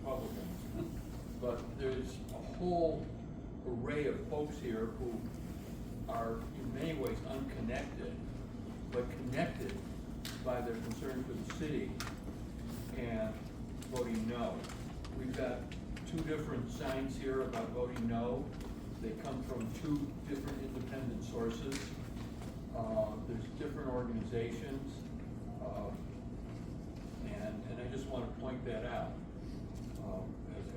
Republicans. But there's a whole array of folks here who are in many ways unconnected, but connected by their concern for the city and voting no. We've got two different signs here about voting no. They come from two different independent sources. There's different organizations, and I just want to point that out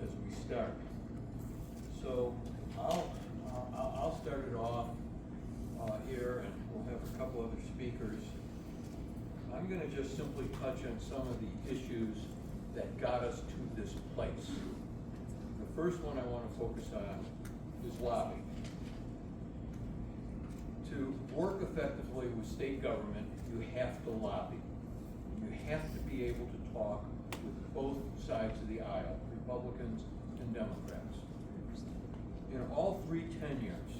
as we start. So I'll start it off here, and we'll have a couple other speakers. I'm going to just simply touch on some of the issues that got us to this place. The first one I want to focus on is lobbying. To work effectively with state government, you have to lobby. You have to be able to talk with both sides of the aisle, Republicans and Democrats. In all three tenures,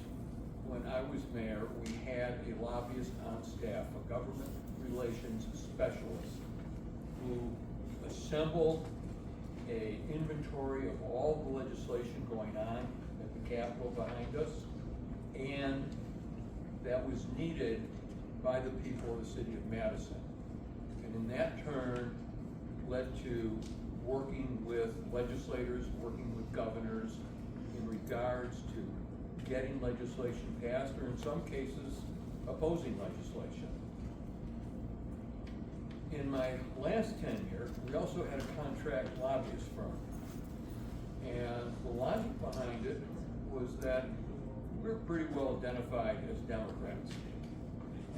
when I was mayor, we had a lobbyist on staff, a government relations specialist, who assembled an inventory of all the legislation going on at the Capitol behind us, and that was needed by the people of the city of Madison. And in that turn led to working with legislators, working with governors in regards to getting legislation passed, or in some cases, opposing legislation. In my last tenure, we also had a contract lobbyist firm. And the logic behind it was that we're pretty well identified as Democrats.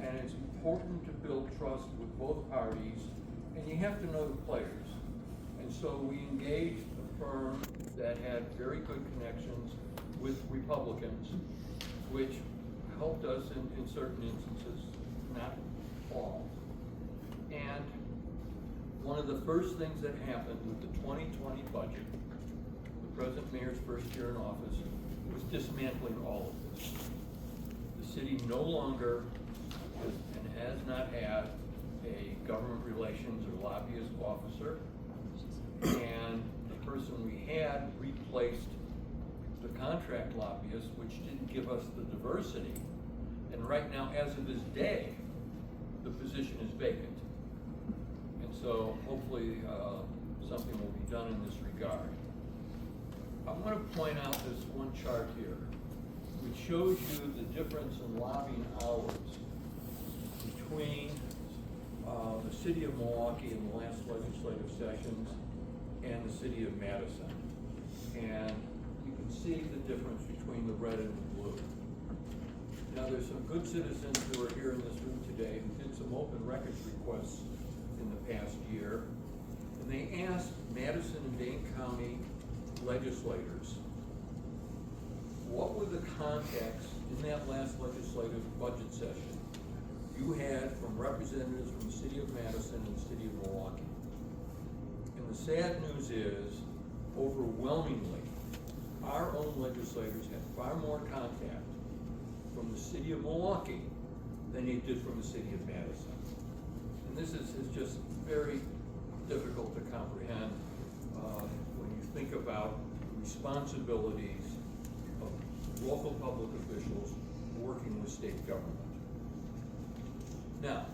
And it's important to build trust with both parties, and you have to know the players. And so we engaged a firm that had very good connections with Republicans, which helped us in certain instances, not all. And one of the first things that happened with the 2020 budget, the present mayor's first year in office, was dismantling all of this. The city no longer has, and has not had a government relations or lobbyist officer, and the person we had replaced the contract lobbyist, which didn't give us the diversity. And right now, as of this day, the position is vacant. And so hopefully something will be done in this regard. I want to point out this one chart here, which shows you the difference in lobbying hours between the city of Milwaukee in the last legislative sessions and the city of Madison. And you can see the difference between the red and the blue. Now, there's some good citizens who are here in this room today who did some open records requests in the past year, and they asked Madison and Dane County legislators, what were the contacts in that last legislative budget session you had from representatives from the city of Madison and the city of Milwaukee? And the sad news is, overwhelmingly, our own legislators had far more contact from the city of Milwaukee than they did from the city of Madison. And this is just very difficult to comprehend when you think about the responsibilities of local public officials working with state government. Now,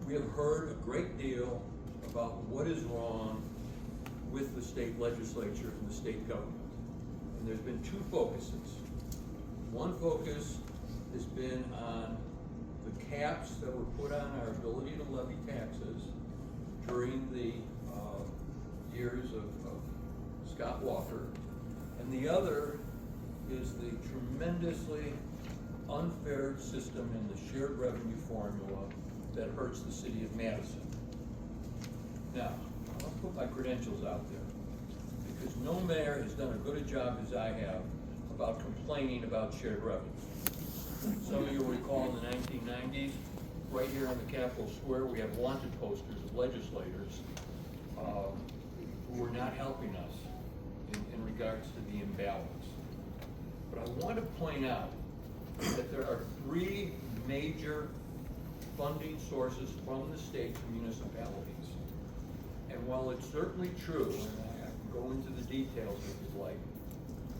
we have heard a great deal about what is wrong with the state legislature and the state government. And there's been two focuses. One focus has been on the caps that were put on our ability to levy taxes during the years of Scott Walker. And the other is the tremendously unfair system in the shared revenue formula that hurts the city of Madison. Now, I'll put my credentials out there, because no mayor has done as good a job as I have about complaining about shared revenue. Some of you will recall in the 1990s, right here on the Capitol Square, we have wanted posters of legislators who were not helping us in regards to the imbalance. But I want to point out that there are three major funding sources from the state to municipalities. And while it's certainly true, and I can go into the details if you'd like,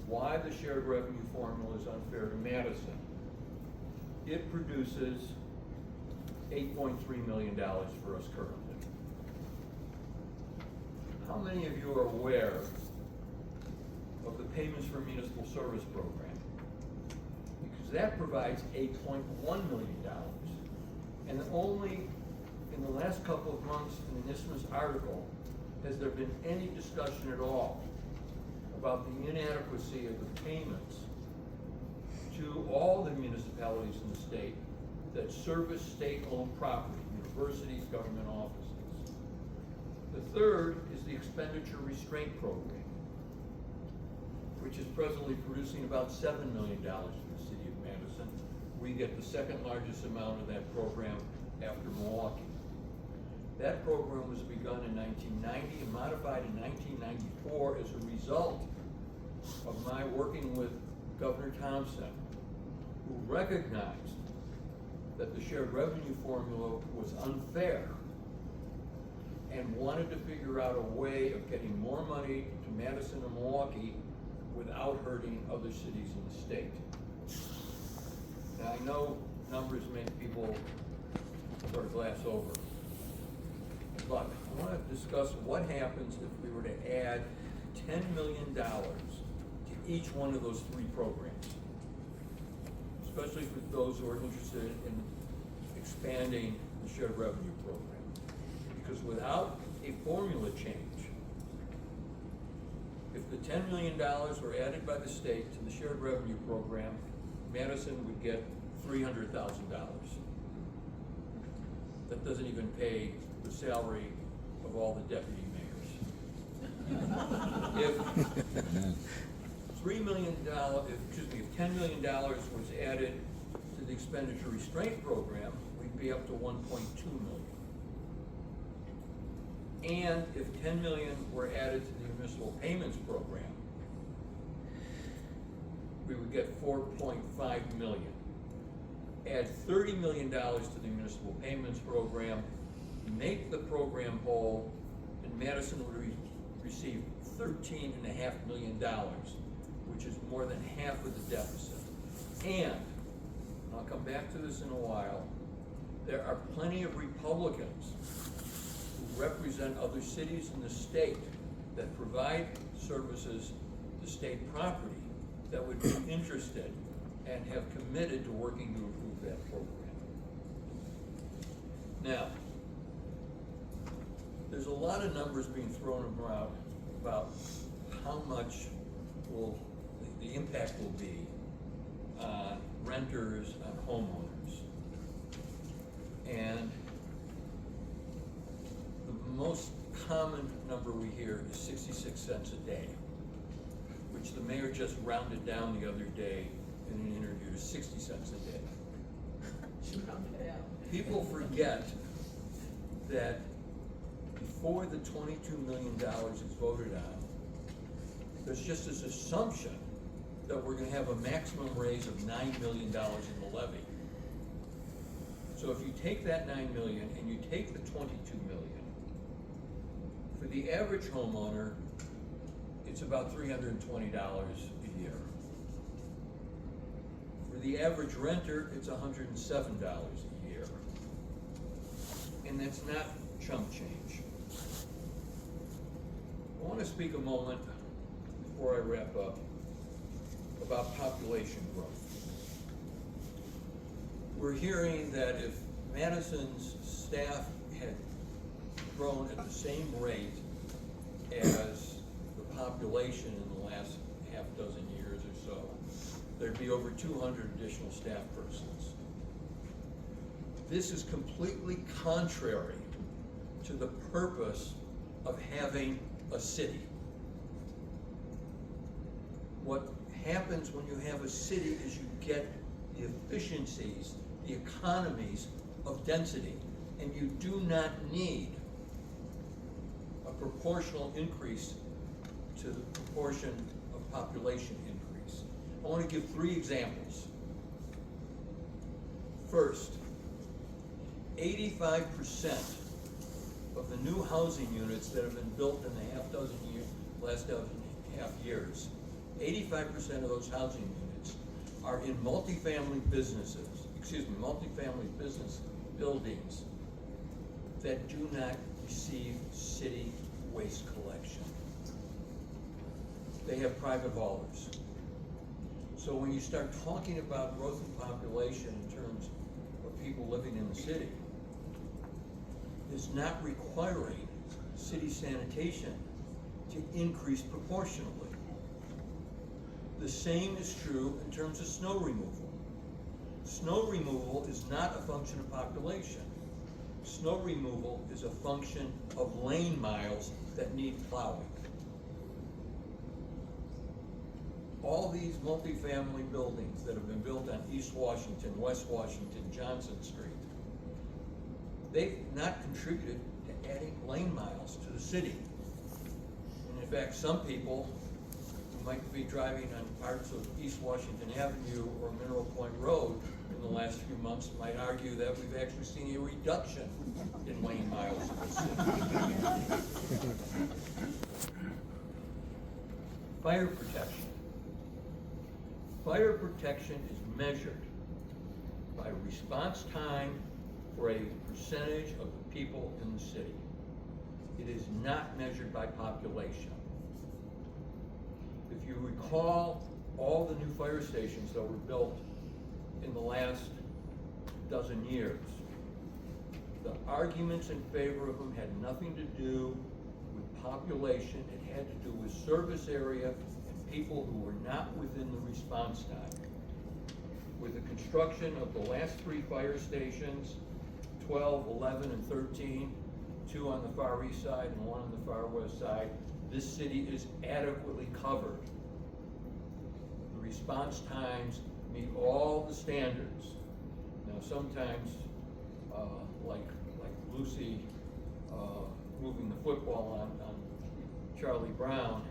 why the shared revenue formula is unfair to Madison. It produces $8.3 million for us currently. How many of you are aware of the Payments for Municipal Service program? Because that provides $8.1 million. And only in the last couple of months in the NISMS article has there been any discussion at all about the inadequacy of the payments to all the municipalities in the state that service state-owned property, universities, government offices. The third is the Expenditure Restraint Program, which is presently producing about $7 million for the city of Madison. We get the second largest amount of that program after Milwaukee. That program was begun in 1990 and modified in 1994 as a result of my working with Governor Thompson, who recognized that the shared revenue formula was unfair and wanted to figure out a way of getting more money to Madison and Milwaukee without hurting other cities in the state. Now, I know numbers make people sort of glass over, but I want to discuss what happens if we were to add $10 million to each one of those three programs, especially for those who are interested in expanding the shared revenue program. Because without a formula change, if the $10 million were added by the state to the shared revenue program, Madison would get $300,000. That doesn't even pay the salary of all the deputy mayors. If $3 million, if $10 million was added to the expenditure restraint program, we'd be up to $1.2 million. And if $10 million were added to the municipal payments program, we would get $4.5 million. Add $30 million to the municipal payments program, make the program whole, and Madison would receive $13.5 million, which is more than half of the deficit. And I'll come back to this in a while, there are plenty of Republicans who represent other cities in the state that provide services to state property that would be interested and have committed to working to improve that program. Now, there's a lot of numbers being thrown around about how much will the impact will be on renters, on homeowners. And the most common number we hear is 66 cents a day, which the mayor just rounded down the other day in an interview to 60 cents a day. People forget that before the $22 million is voted on, there's just this assumption that we're going to have a maximum raise of $9 million in the levy. So if you take that $9 million and you take the $22 million, for the average homeowner, it's about $320 a year. For the average renter, it's $107 a year. And that's not chump change. I want to speak a moment, before I wrap up, about population growth. We're hearing that if Madison's staff had grown at the same rate as the population in the last half dozen years or so, there'd be over 200 additional staff persons. This is completely contrary to the purpose of having a city. What happens when you have a city is you get the efficiencies, the economies of density, and you do not need a proportional increase to the proportion of population increase. I want to give 3 examples. First, 85% of the new housing units that have been built in the last 12.5 years, 85% of those housing units are in multifamily business buildings that do not receive city waste collection. They have private haulers. So when you start talking about growth in population in terms of people living in the city, it's not requiring city sanitation to increase proportionally. The same is true in terms of snow removal. Snow removal is not a function of population. Snow removal is a function of lane miles that need plowing. All these multifamily buildings that have been built on East Washington, West Washington, Johnson Street, they've not contributed to adding lane miles to the city. And in fact, some people who might be driving on parts of East Washington Avenue or Mineral Point Road in the last few months might argue that we've actually seen a reduction in lane miles in the city. Fire protection. Fire protection is measured by response time for a percentage of the people in the city. It is not measured by population. If you recall all the new fire stations that were built in the last dozen years, the arguments in favor of them had nothing to do with population. It had to do with service area and people who were not within the response time. With the construction of the last 3 fire stations, 12, 11, and 13, 2 on the far east side and 1 on the far west side, this city is adequately covered. The response times meet all the standards. Now sometimes, like Lucy moving the football on Charlie Brown,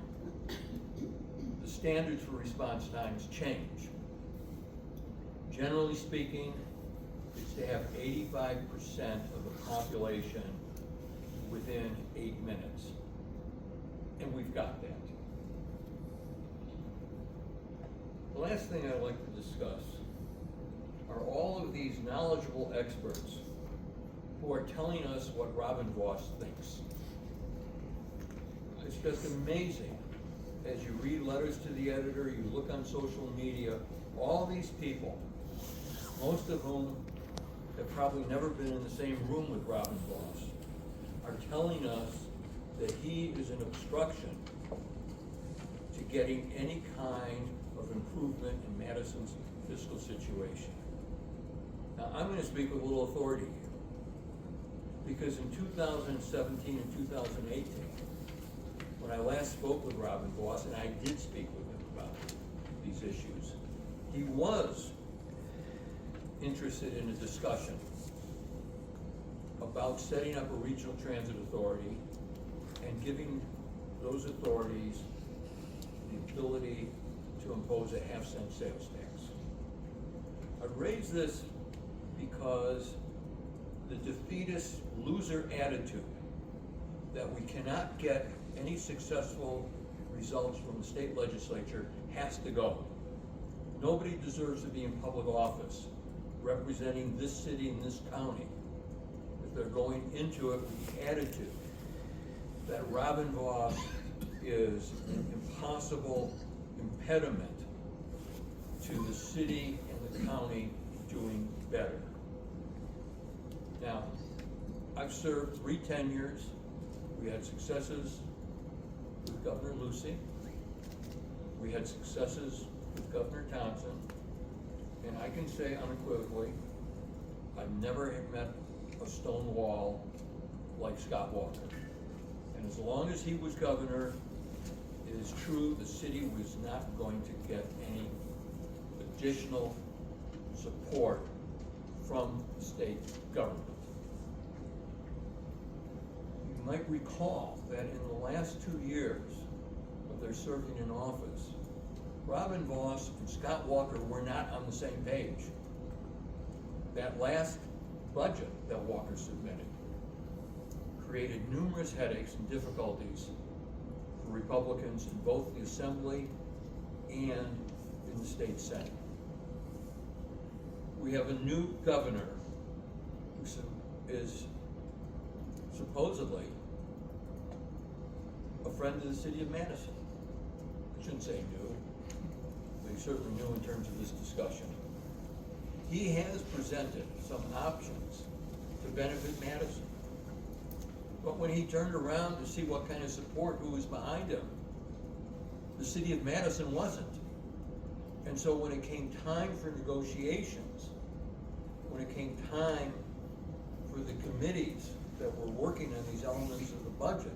the standards for response times change. Generally speaking, it's to have 85% of the population within 8 minutes. And we've got that. The last thing I'd like to discuss are all of these knowledgeable experts who are telling us what Robin Vos thinks. It's just amazing. As you read letters to the editor, you look on social media, all these people, most of whom have probably never been in the same room with Robin Vos, are telling us that he is an obstruction to getting any kind of improvement in Madison's fiscal situation. Now, I'm going to speak with a little authority here, because in 2017 and 2018, when I last spoke with Robin Vos, and I did speak with him about these issues, he was interested in a discussion about setting up a regional transit authority and giving those authorities the ability to impose a half-cent sales tax. I raise this because the defeatist loser attitude that we cannot get any successful results from the state legislature has to go. Nobody deserves to be in public office representing this city and this county if they're going into it with the attitude that Robin Vos is an impossible impediment to the city and the county doing better. Now, I've served 3 tenures. We had successes with Governor Lucy. We had successes with Governor Thompson. And I can say unequivocally, I've never met a stone wall like Scott Walker. And as long as he was governor, it is true the city was not going to get any additional support from the state government. You might recall that in the last 2 years of their serving in office, Robin Vos and Scott Walker were not on the same page. That last budget that Walker submitted created numerous headaches and difficulties for Republicans in both the Assembly and in the state Senate. We have a new governor who is supposedly a friend of the city of Madison. I shouldn't say new, but he's certainly new in terms of this discussion. He has presented some options to benefit Madison. But when he turned around to see what kind of support, who was behind him, the city of Madison wasn't. And so when it came time for negotiations, when it came time for the committees that were working on these elements of the budget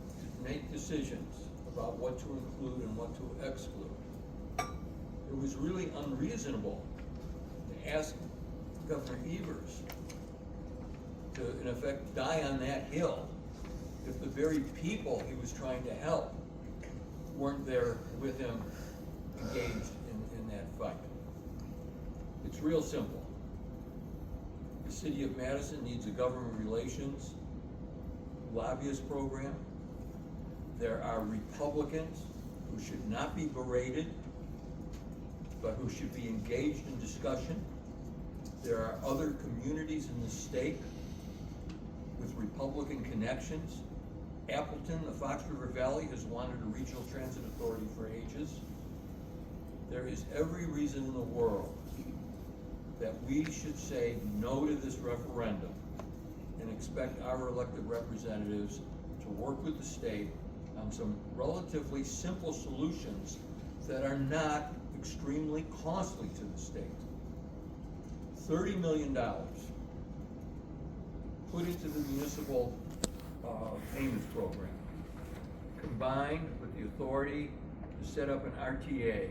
to make decisions about what to include and what to exclude, it was really unreasonable to ask Governor Evers to, in effect, die on that hill if the very people he was trying to help weren't there with him, engaged in that fight. It's real simple. The city of Madison needs a government relations lobbyist program. There are Republicans who should not be berated, but who should be engaged in discussion. There are other communities in the state with Republican connections. Appleton, the Fox River Valley, has wanted a regional transit authority for ages. There is every reason in the world that we should say no to this referendum and expect our elected representatives to work with the state on some relatively simple solutions that are not extremely costly to the state. $30 million put into the municipal payments program, combined with the authority to set up an RTA,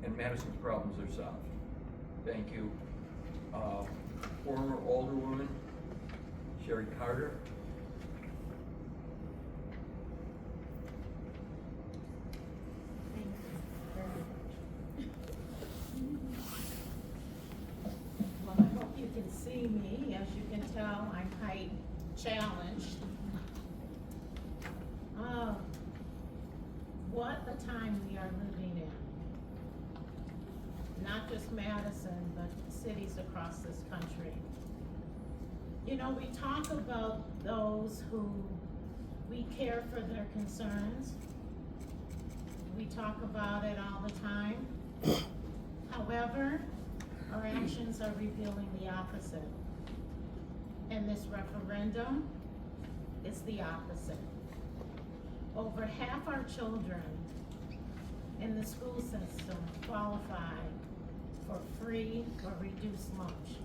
and Madison's problems are solved. Thank you. Former Alderwoman Sherry Carter. Well, I hope you can see me. As you can tell, I'm height challenged. What a time we are living in. Not just Madison, but cities across this country. You know, we talk about those who we care for their concerns. We talk about it all the time. However, our actions are revealing the opposite. And this referendum is the opposite. Over half our children in the school system qualify for free or reduced lunch.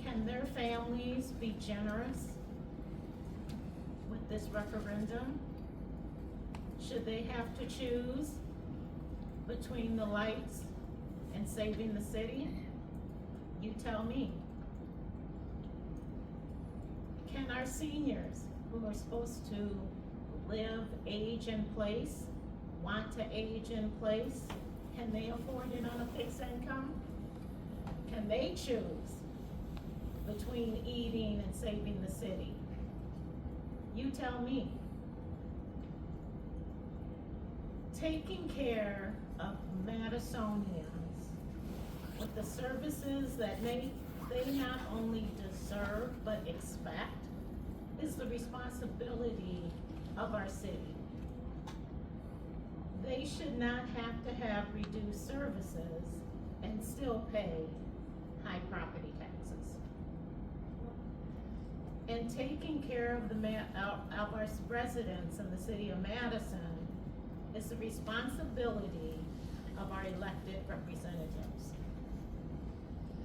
Can their families be generous with this referendum? Should they have to choose between the lights and saving the city? You tell me. Can our seniors, who are supposed to live, age in place, want to age in place, can they afford it on a fixed income? Can they choose between eating and saving the city? You tell me. Taking care of Madisonians with the services that they not only deserve but expect is the responsibility of our city. They should not have to have reduced services and still pay high property taxes. And taking care of our residents in the city of Madison is the responsibility of our elected representatives.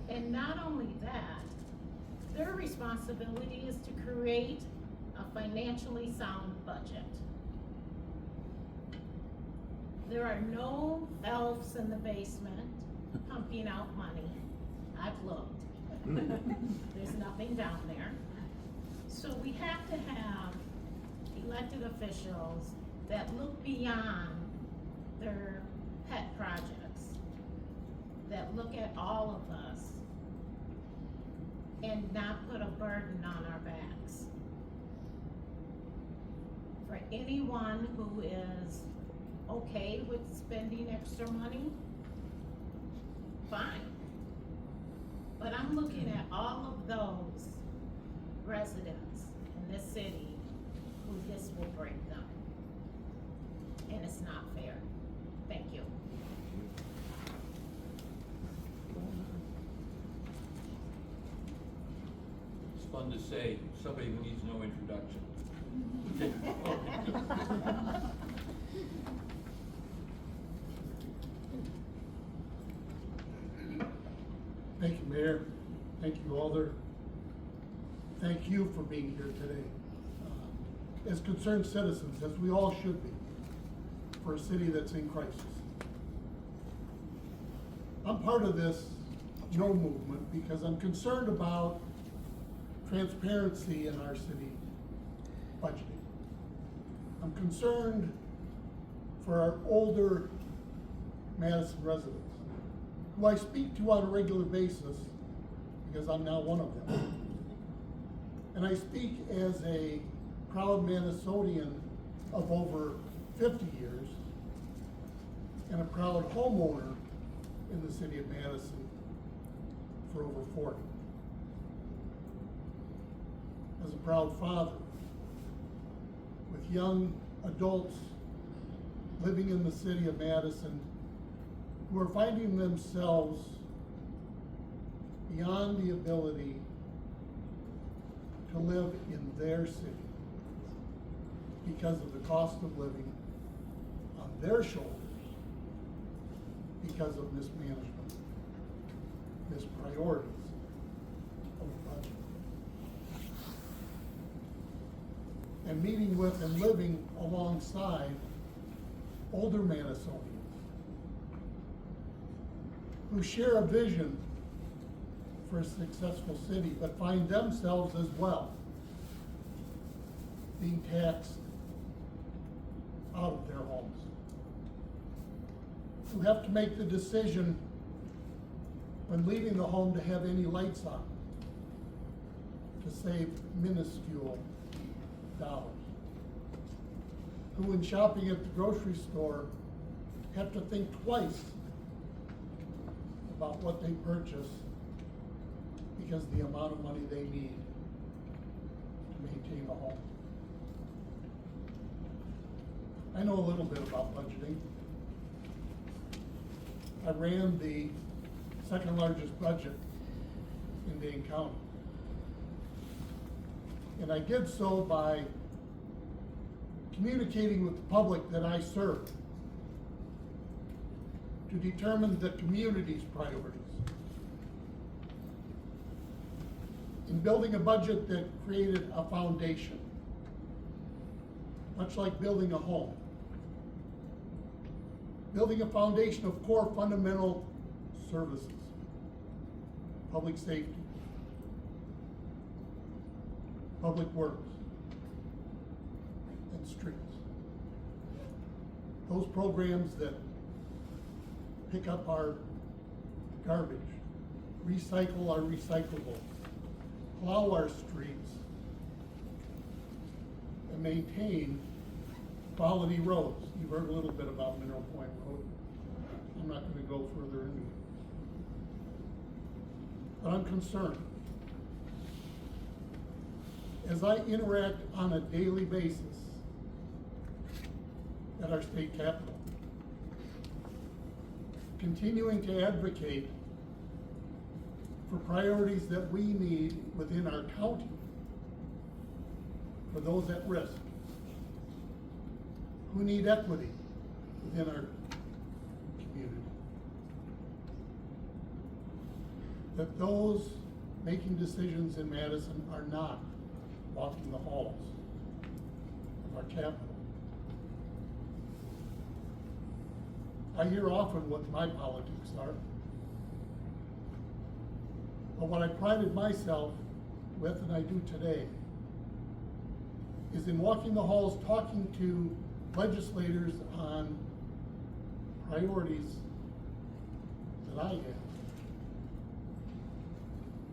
And not only that, their responsibility is to create a financially sound budget. There are no elves in the basement pumping out money. I've looked. There's nothing down there. So we have to have elected officials that look beyond their pet projects, that look at all of us and not put a burden on our backs. anyone who is okay with spending extra money, fine. But I'm looking at all of those residents in this city who this will break them. And it's not fair. Thank you. It's fun to say, somebody who needs no introduction. Thank you, Mayor. Thank you, Alder. Thank you for being here today. As concerned citizens, as we all should be, for a city that's in crisis. I'm part of this no movement because I'm concerned about transparency in our city budgeting. I'm concerned for our older Madison residents, who I speak to on a regular basis because I'm now one of them. And I speak as a proud Minnesotan of over 50 years and a proud homeowner in the city of Madison for over 40. As a proud father with young adults living in the city of Madison who are finding themselves beyond the ability to live in their city because of the cost of living on their shoulders because of mismanagement, mispriorities of the budget. And meeting with and living alongside older Minnesotans who share a vision for a successful city, but find themselves as well being taxed out of their homes. Who have to make the decision when leaving the home to have any lights on to save minuscule dollars. Who, when shopping at the grocery store, have to think twice about what they purchase because of the amount of money they need to maintain a home. I know a little bit about budgeting. I ran the second largest budget in Dane County. And I did so by communicating with the public that I serve to determine the community's priorities. In building a budget that created a foundation, much like building a home. Building a foundation of core fundamental services, public safety, public works, and streets. Those programs that pick up our garbage, recycle our recyclables, plow our streets, and maintain quality roads. You've heard a little bit about Mineral Point Road. I'm not going to go further into it. But I'm concerned. As I interact on a daily basis at our state capitol, continuing to advocate for priorities that we need within our county for those at risk, who need equity within our community. That those making decisions in Madison are not walking the halls of our capital. I hear often what my politics are. But what I prided myself with, and I do today, is in walking the halls talking to legislators on priorities that I have.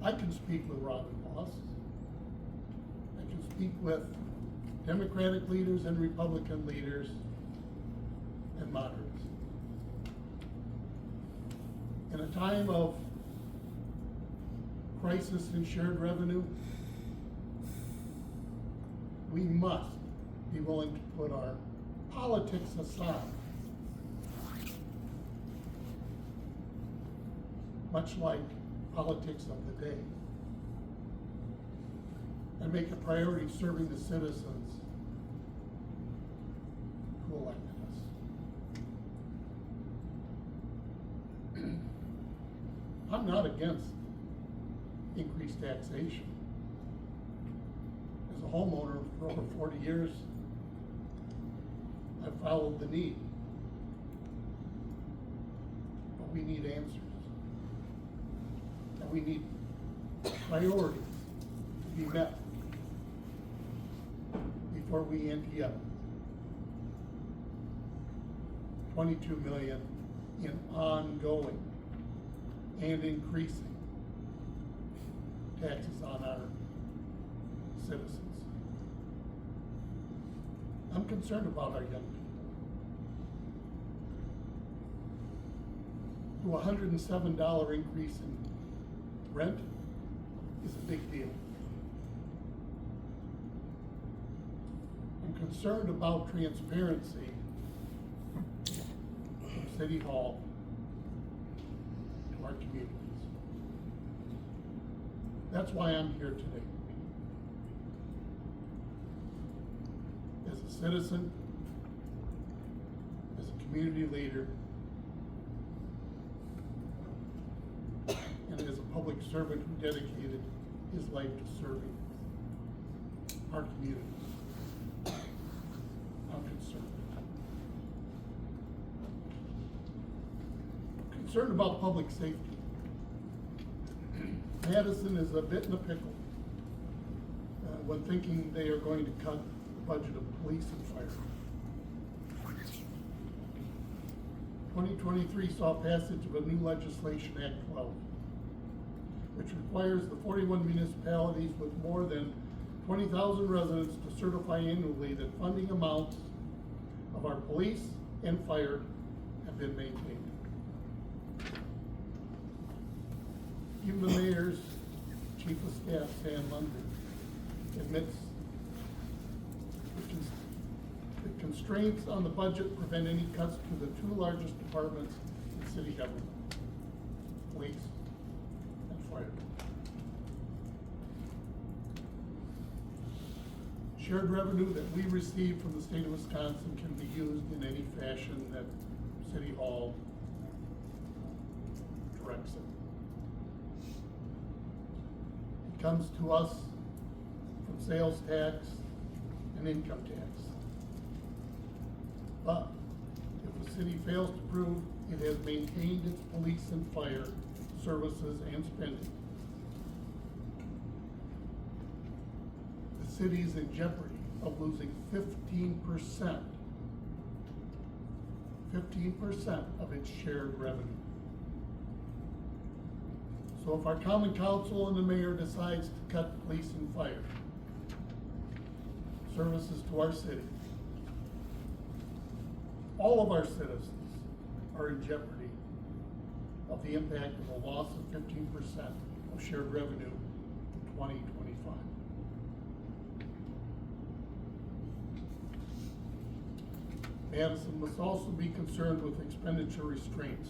I can speak with Robin Moss. I can speak with Democratic leaders and Republican leaders, and moderates. In a time of crisis in shared revenue, we must be willing to put our politics aside, much like politics of the day, and make a priority serving the citizens who elected us. I'm not against increased taxation. As a homeowner for over 40 years, I've followed the need. But we need answers. And we need priorities to be met before we ante up 22 million in ongoing and increasing taxes on our citizens. I'm concerned about our young people. A $107 increase in rent is a big deal. I'm concerned about transparency from City Hall to our communities. That's why I'm here today. As a citizen, as a community leader, and as a public servant who dedicated his life to serving our communities. I'm concerned. Concerned about public safety. Madison is a bit in a pickle when thinking they are going to cut the budget of police and fire. 2023 saw passage of a new legislation, Act 12, which requires the 41 municipalities with more than 20,000 residents to certify annually that funding amounts of our police and fire have been maintained. Even the mayor's chief of staff, Sam Lundgren, admits the constraints on the budget prevent any cuts to the two largest departments in city government, police and fire. Shared revenue that we receive from the state of Wisconsin can be used in any fashion that City Hall directs it. It comes to us from sales tax and income tax. But if the city fails to prove it has maintained its police and fire services and spending, the city is in jeopardy of losing 15% of its shared revenue. So if our common council and the mayor decides to cut police and fire services to our city, all of our citizens are in jeopardy of the impact of a loss of 15% of shared revenue in 2025. Madison must also be concerned with expenditure restraints,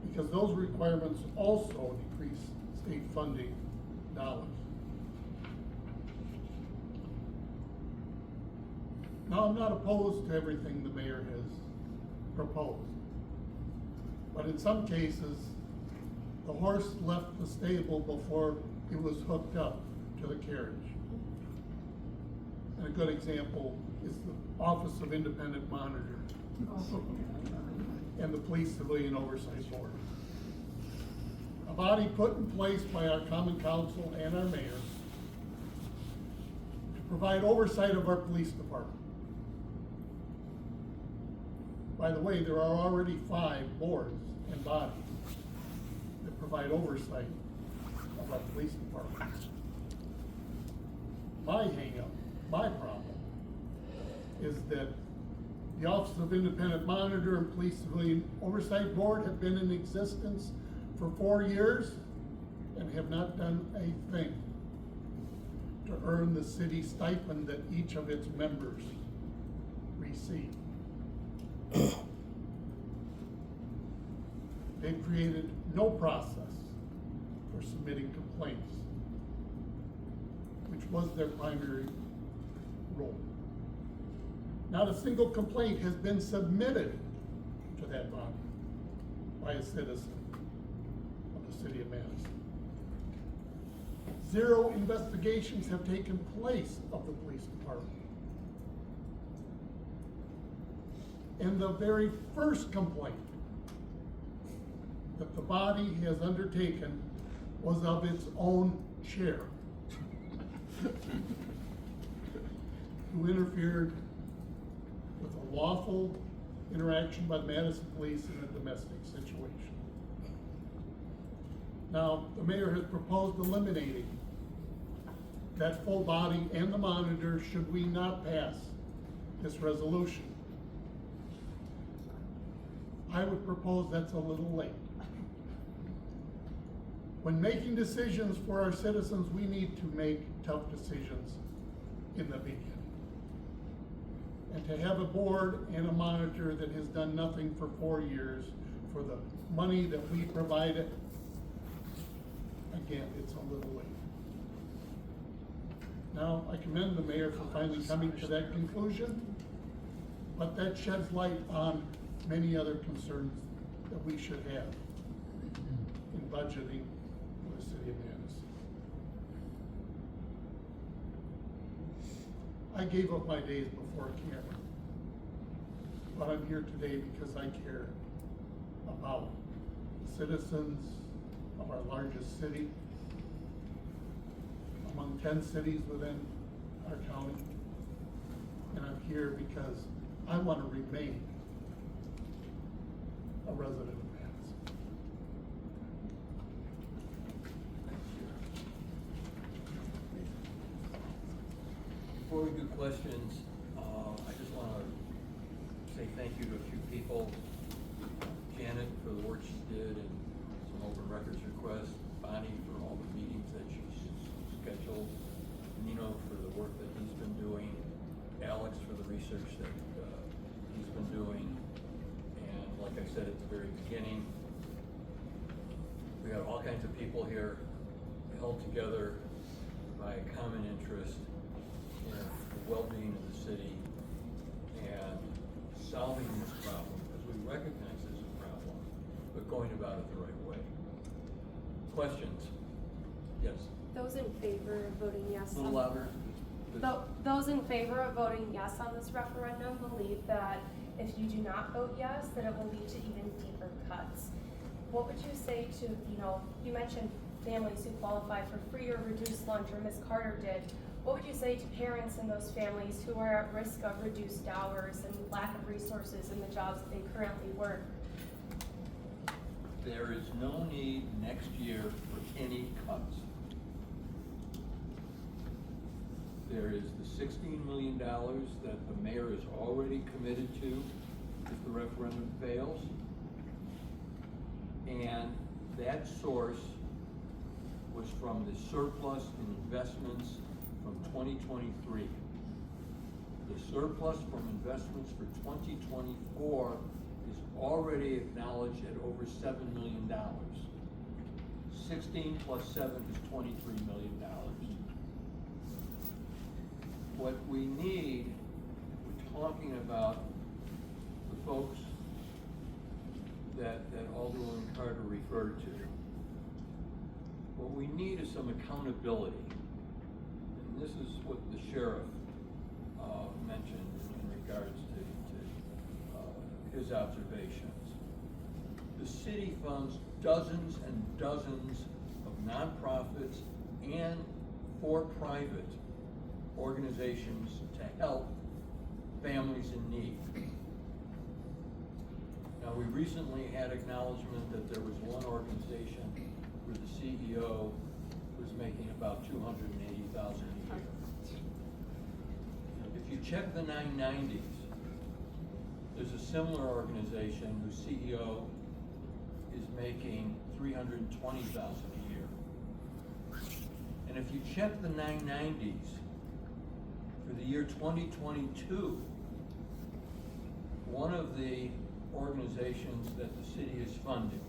because those requirements also decrease state funding dollars. Now, I'm not opposed to everything the mayor has proposed, but in some cases, the horse left the stable before it was hooked up to the carriage. And a good example is the Office of Independent Monitor and the Police Civilian Oversight Board. A body put in place by our common council and our mayor to provide oversight of our police department. By the way, there are already 5 boards and bodies that provide oversight of our police department. My hang-up, my problem, is that the Office of Independent Monitor and Police Civilian Oversight Board have been in existence for 4 years and have not done a thing to earn the city stipend that each of its members receive. They've created no process for submitting complaints, which was their primary role. Not a single complaint has been submitted to that body by a citizen of the city of Madison. 0 investigations have taken place of the police department. And the very first complaint that the body has undertaken was of its own chair, who interfered with a lawful interaction by the Madison police in a domestic situation. Now, the mayor has proposed eliminating that full body and the monitor should we not pass this resolution. I would propose that's a little late. When making decisions for our citizens, we need to make tough decisions in the beginning. And to have a board and a monitor that has done nothing for 4 years for the money that we provided, again, it's a little late. Now, I commend the mayor for finally coming to that conclusion, but that sheds light on many other concerns that we should have in budgeting for the city of Madison. I gave up my days before camera, but I'm here today because I care about the citizens of our largest city, among 10 cities within our county, and I'm here because I want to remain a resident of Madison. Before we do questions, I just want to say thank you to a few people. Janet for the work she did and some open records requests, Bonnie for all the meetings that she's scheduled, Nino for the work that he's been doing, Alex for the research that he's been doing. And like I said at the very beginning, we got all kinds of people here held together by a common interest in the well-being of the city and solving this problem, because we recognize there's a problem, but going about it the right way. Questions? Yes? Those in favor of voting yes. A little louder. Those in favor of voting yes on this referendum believe that if you do not vote yes, that it will lead to even deeper cuts. What would you say to, you mentioned families who qualify for free or reduced lunch, or Ms. Carter did. What would you say to parents in those families who are at risk of reduced hours and lack of resources in the jobs that they currently work? There is no need next year for any cuts. There is the $16 million that the mayor is already committed to if the referendum fails. And that source was from the surplus in investments from 2023. The surplus from investments for 2024 is already acknowledged at over $7 million. 16 plus 7 is $23 million. What we need, we're talking about the folks that Alderwoman Carter referred to. What we need is some accountability. And this is what the sheriff mentioned in regards to his observations. The city funds dozens and dozens of nonprofits and for-profit organizations to help families in need. Now, we recently had acknowledgement that there was one organization where the CEO was making about $280,000 a year. If you check the 990s, there's a similar organization whose CEO is making $320,000 a year. And if you check the 990s for the year 2022, one of the organizations that the city is funding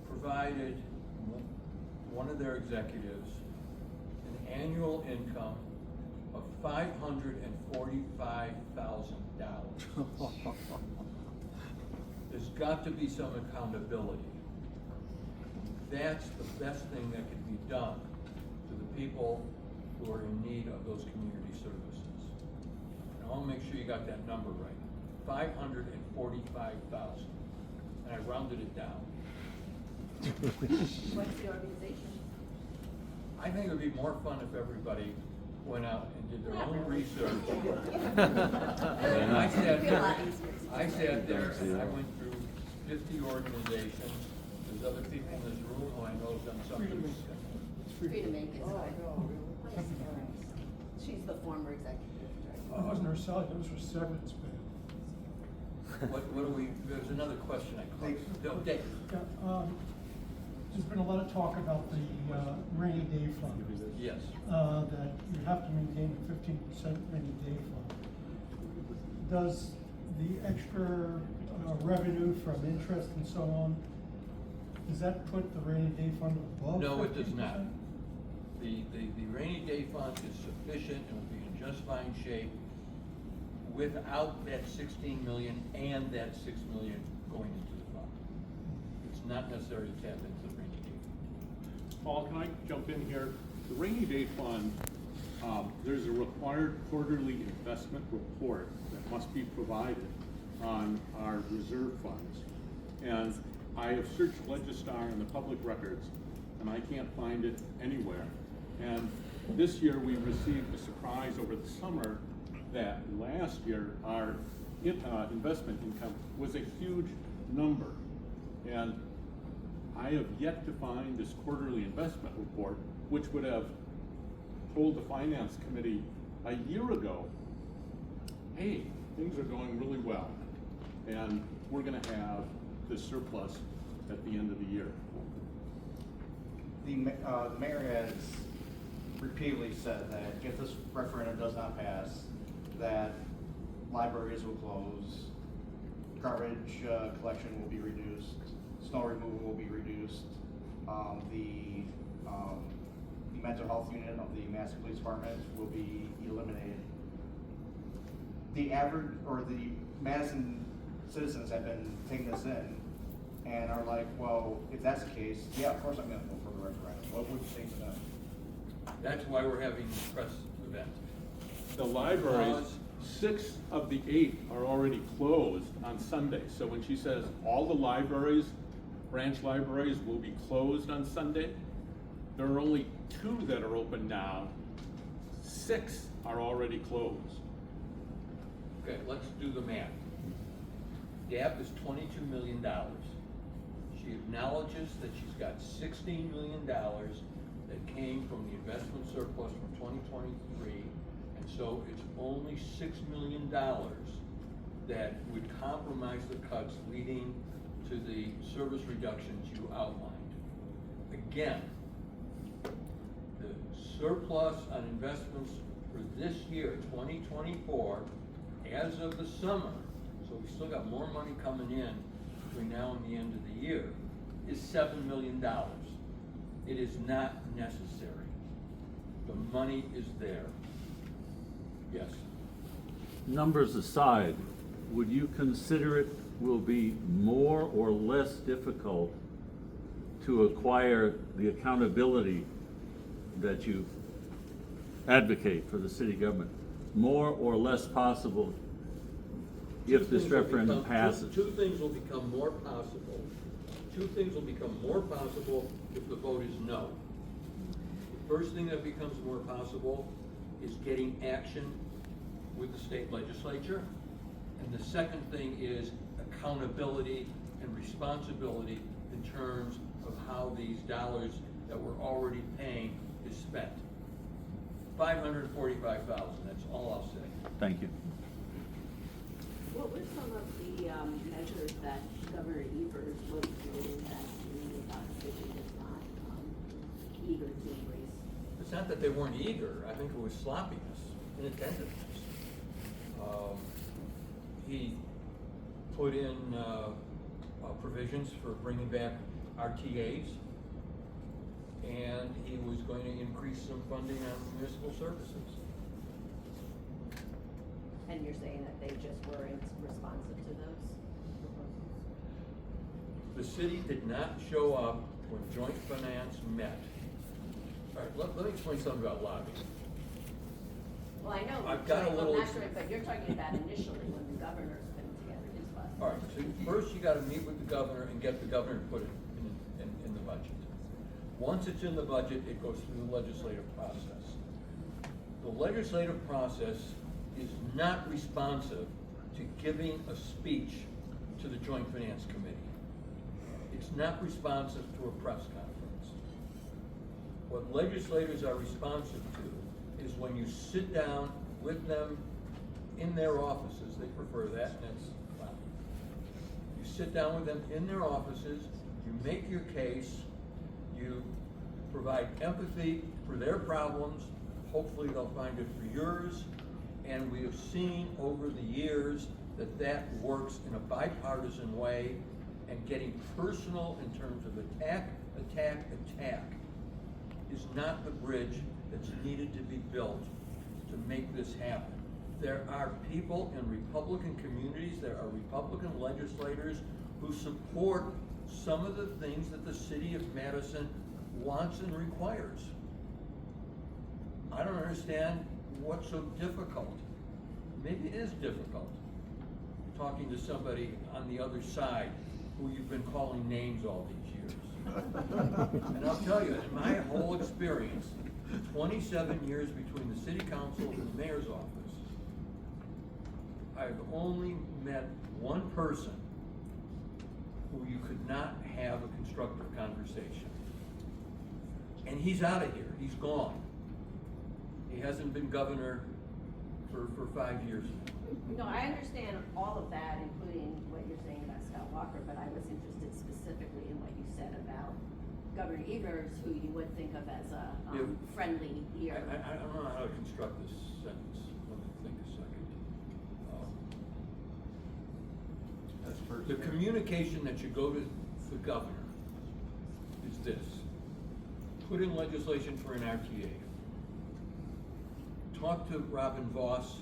provided one of their executives an annual income of $545,000. There's got to be some accountability. That's the best thing that can be done to the people who are in need of those community services. And I want to make sure you got that number right. 545,000. And I rounded it down. What's the organization? I think it would be more fun if everybody went out and did their own research. And I sat It'd be a lot there, easier. and I went through 50 organizations. There's other people in this room who I know have done something. Free to make it. She's the former executive director. It wasn't her salary, it was her severance pay. What do we, there's another question I closed. No, Dave. Yeah, there's been a lot of talk about the rainy day fund. Yes. That you have to maintain a 15% rainy day fund. Does the extra revenue from interest and so on, does that put the rainy day fund above 15%? No, it does not. The rainy day fund is sufficient and will be in just fine shape without that 16 million and that 6 million going into the fund. It's not necessary to tap into the rainy day. Paul, can I jump in here? The rainy day fund, there's a required quarterly investment report that must be provided on our reserve funds. And I have searched Legistar in the public records, and I can't find it anywhere. And this year we received a surprise over the summer that last year our investment income was a huge number. And I have yet to find this quarterly investment report, which would have told the finance committee a year ago, hey, things are going really well, and we're gonna have this surplus at the end of the year. The mayor has repeatedly said that if this referendum does not pass, that libraries will close, garbage collection will be reduced, snow removal will be reduced, the mental health unit of the Madison Police Department will be eliminated. The average, or the Madison citizens have been taking this in and are like, well, if that's the case, yeah, of course I'm gonna vote for the referendum. What would you say to them? That's why we're having this press event. The libraries, 6 of the 8 are already closed on Sunday. So when she says all the libraries, branch libraries will be closed on Sunday, there are only 2 that are open now. 6 are already closed. Okay, let's do the math. DAP is $22 million. She acknowledges that she's got $16 million that came from the investment surplus from 2023, and so it's only $6 million that would compromise the cuts leading to the service reductions you outlined. Again, the surplus on investments for this year, 2024, as of the summer, so we still got more money coming in between now and the end of the year, is $7 million. It is not necessary. The money is there. Yes. Numbers aside, would you consider it will be more or less difficult to acquire the accountability that you advocate for the city government? More or less possible if this referendum passes? Two things will become more possible. 2 things will become more possible if the vote is no. The first thing that becomes more possible is getting action with the state legislature. And the second thing is accountability and responsibility in terms of how these dollars that we're already paying is spent. $545,000, that's all I'll say. Thank you. What were some of the measures that Governor Evers was doing that the city was not eager to embrace? It's not that they weren't eager, I think it was sloppiness, inattentiveness. He put in provisions for bringing back RTAs, and he was going to increase some funding on municipal services. And you're saying that they just weren't responsive to those proposals? The city did not show up when joint finance met. All right, let me explain something about lobbying. Well, I know, I've got a little- well, not sure, but you're talking about initially when the governor's putting together his budget. All right, so first you gotta meet with the governor and get the governor to put it in the budget. Once it's in the budget, it goes through the legislative process. The legislative process is not responsive to giving a speech to the Joint Finance Committee. It's not responsive to a press conference. What legislators are responsive to is when you sit down with them in their offices, they prefer that, and that's fine. You sit down with them in their offices, you make your case, you provide empathy for their problems, hopefully they'll find it for yours, and we have seen over the years that that works in a bipartisan way, and getting personal in terms of attack is not the bridge that's needed to be built to make this happen. There are people in Republican communities, there are Republican legislators who support some of the things that the city of Madison wants and requires. I don't understand what's so difficult. Maybe it is difficult, talking to somebody on the other side who you've been calling names all these years. And I'll tell you, in my whole experience, 27 years between the city council and the mayor's office, I've only met one person who you could not have a constructive conversation. And he's out of here, he's gone. He hasn't been governor for 5 years now. No, I understand all of that, including what you're saying about Scott Walker, but I was interested specifically in what you said about Governor Evers, who you would think of as a Yeah. friendly ear. I don't know how to construct this sentence, let me think a second. That's first. The communication that should go to the governor is this: put in legislation for an RTA. Talk to Robin Voss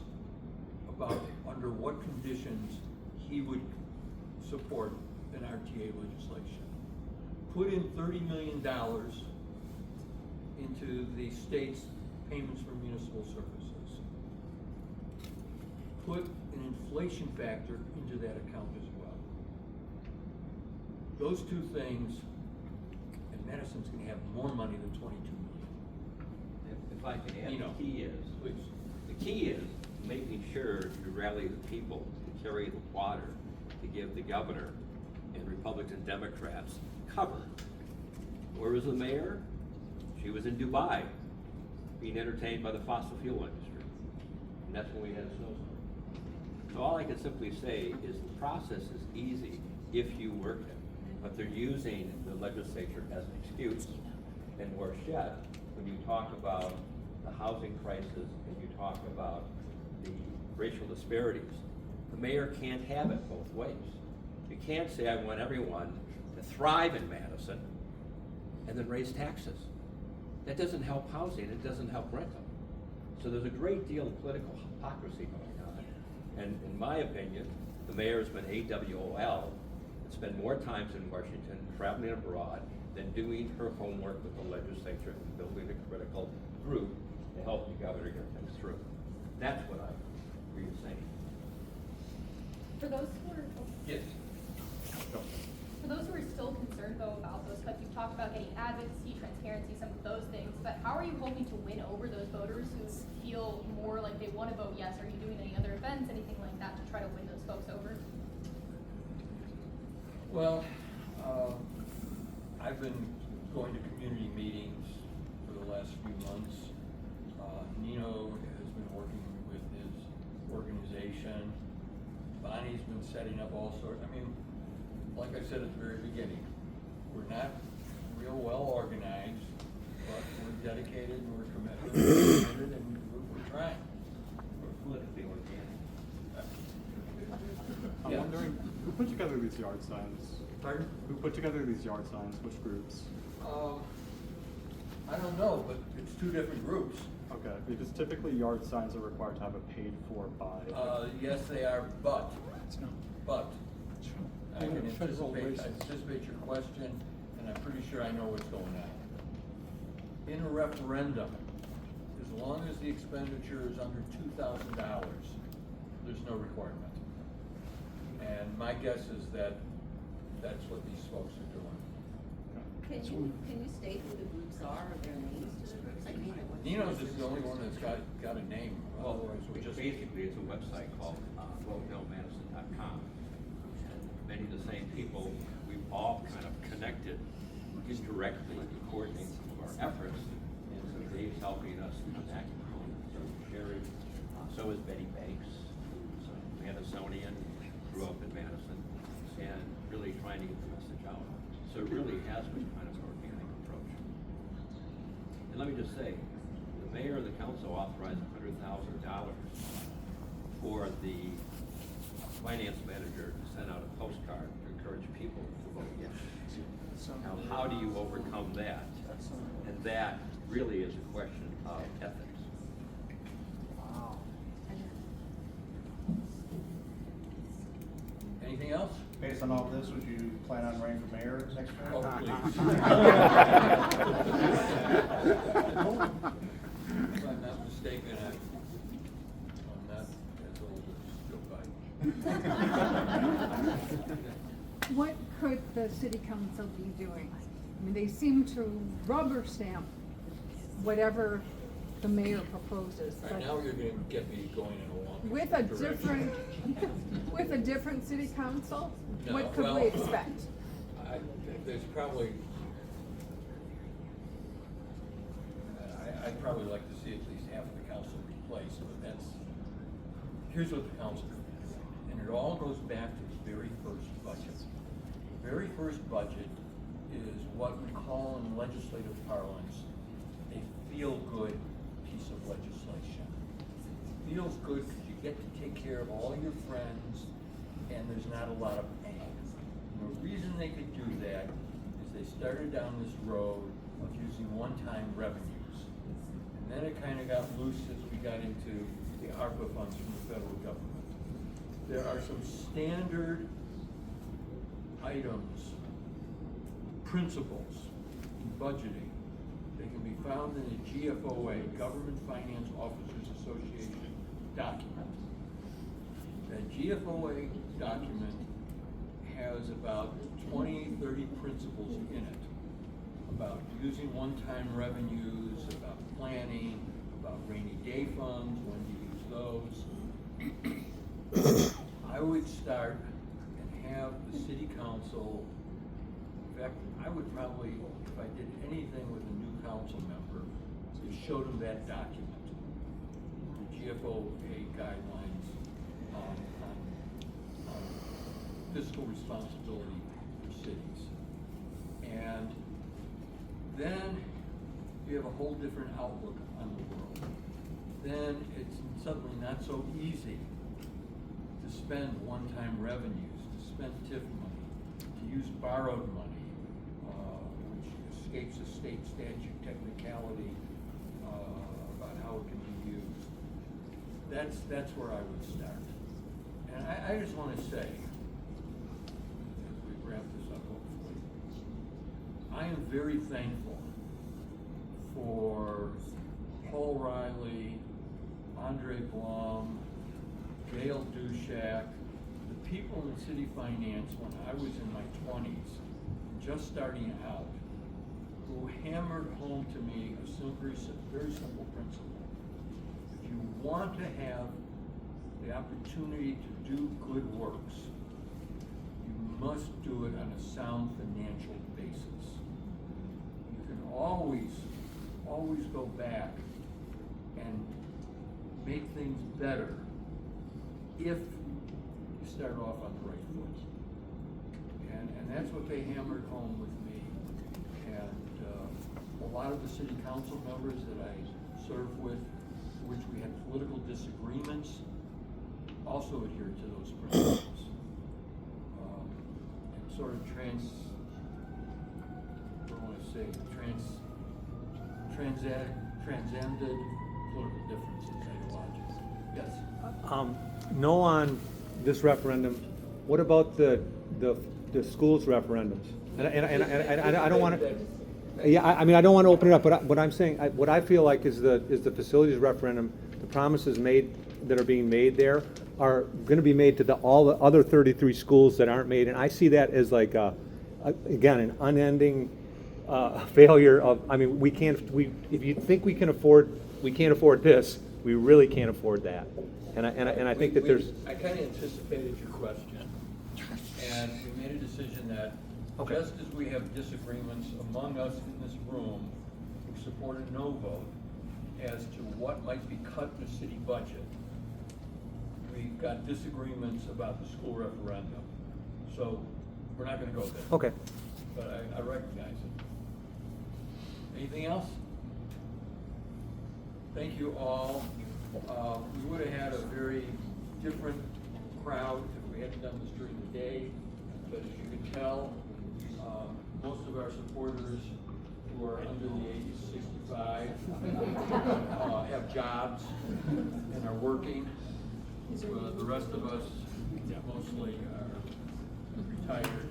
about under what conditions he would support an RTA legislation. Put in $30 million into the state's payments for municipal services. Put an inflation factor into that account as well. Those two things, and Madison's gonna have more money than 22 million. If I can add, You know. the key is, Please. the key is making sure you rally the people to carry the water, to give the governor and Republicans and Democrats cover. Where was the mayor? She was in Dubai, being entertained by the fossil fuel industry. And that's when we had a snowstorm. So all I can simply say is the process is easy if you work it, but they're using the legislature as an excuse. And worse yet, when you talk about the housing crisis and you talk about the racial disparities, the mayor can't have it both ways. You can't say, I want everyone to thrive in Madison and then raise taxes. That doesn't help housing, it doesn't help rental. So there's a great deal of political hypocrisy going on. And in my opinion, the mayor has been AWOL, and spent more times in Washington traveling abroad than doing her homework with the legislature and building a critical group to help the governor get things through. That's what I agree with saying. For those who are, Yes. for those who are still concerned though about those cuts, you've talked about getting advocacy, transparency, some of those things, but how are you hoping to win over those voters who feel more like they want to vote yes? Are you doing any other events, anything like that to try to win those folks over? Well, I've been going to community meetings for the last few months. Nina information. Bonnie's been setting up all sorts, I mean, like I said at the very beginning, we're not real well organized, but we're dedicated and we're committed and we're trying. We're politically organic. I'm Yeah. wondering, who put together these yard signs? Pardon? Who put together these yard signs? Which groups? I don't know, but it's two different groups. Okay, because typically yard signs are required to have a paid for by. Yes, they are, but I can On a federal basis. anticipate your question, and I'm pretty sure I know what's going on. In a referendum, as long as the expenditure is under $2,000, there's no requirement. And my guess is that that's what these folks are doing. Can you state who the groups are, or their names to the groups? I mean, what's Nino's is the only one that's got a name. Well, Otherwise, we just. basically, it's a website called VoteNoMadison.com. And many of the same people, we've all kind of connected indirectly to coordinate some of our efforts. And so Dave's helping us connect, so Sherry, so is Betty Banks, who's a Madisonian, grew up in Madison, and really trying to get the message out. So it really has been kind of an organic approach. And let me just say, the mayor and the council authorized $100,000 for the finance manager to send out a postcard to encourage people to vote yes. Now, how do you overcome that? And that really is a question of ethics. Anything else? Based on all this, would you plan on running for mayor next year? Oh, please. If I'm not mistaken, I'm not as old as Joe Biden. What could the city council be doing? I mean, they seem to rubber stamp whatever the mayor proposes, All right, but now you're gonna get me going in a long with a direction. different, with a different city council, No, what could well, we expect? There's probably, I'd probably like to see at least half of the council replaced, but that's, here's what the council can do. And it all goes back to the very first budget. The very first budget is what we call in legislative parlance a feel-good piece of legislation. It feels good because you get to take care of all your friends and there's not a lot of pain. And the reason they could do that is they started down this road of using one-time revenues. And then it kind of got loose as we got into the ARPA funds from the federal government. There are some standard items, principles in budgeting. They can be found in the GFOA, Government Finance Officers Association document. That GFOA document has about 20, 30 principles in it about using one-time revenues, about planning, about rainy day funds, when to use those. I would start and have the city council, in fact, I would probably, if I did anything with a new council member, is show them that document, the GFOA guidelines on fiscal responsibility for cities. And then you have a whole different outlook on the world. Then it's suddenly not so easy to spend one-time revenues, to spend TIF money, to use borrowed money, which escapes a state statute technicality about how it can be used. That's where I would start. And I just want to say, as we wrap this up hopefully, I am very thankful for Paul Riley, Andre Blum, Gail Dushak, the people in city finance when I was in my 20s, just starting out, who hammered home to me a very simple principle. If you want to have the opportunity to do good works, you must do it on a sound financial basis. You can always go back and make things better if you start off on the right foot. And that's what they hammered home with me. And a lot of the city council members that I serve with, which we had political disagreements, also adhered to those principles. And sort of transcended political differences ideologically. Yes? No on this referendum. What about the schools referendums? And I don't want to, yeah, I mean, I don't want to open it up, but what I'm saying, what I feel like is the facilities referendum, the promises made, that are being made there are going to be made to all the other 33 schools that aren't made, and I see that as like, again, an unending failure of, I mean, if you think we can't afford this, we really can't afford that. And I think that there's. I kind of anticipated your question, and we made a decision that just as we have disagreements among us in this room who supported no vote as to what might be cut in the city budget, we've got disagreements about the school referendum. So we're not going to go there. Okay. But I recognize it. Anything else? Thank you all. We would have had a very different crowd if we hadn't done this during the day, but as you can tell, most of our supporters who are under the age of 65 have jobs and are working. The rest of us mostly are retired.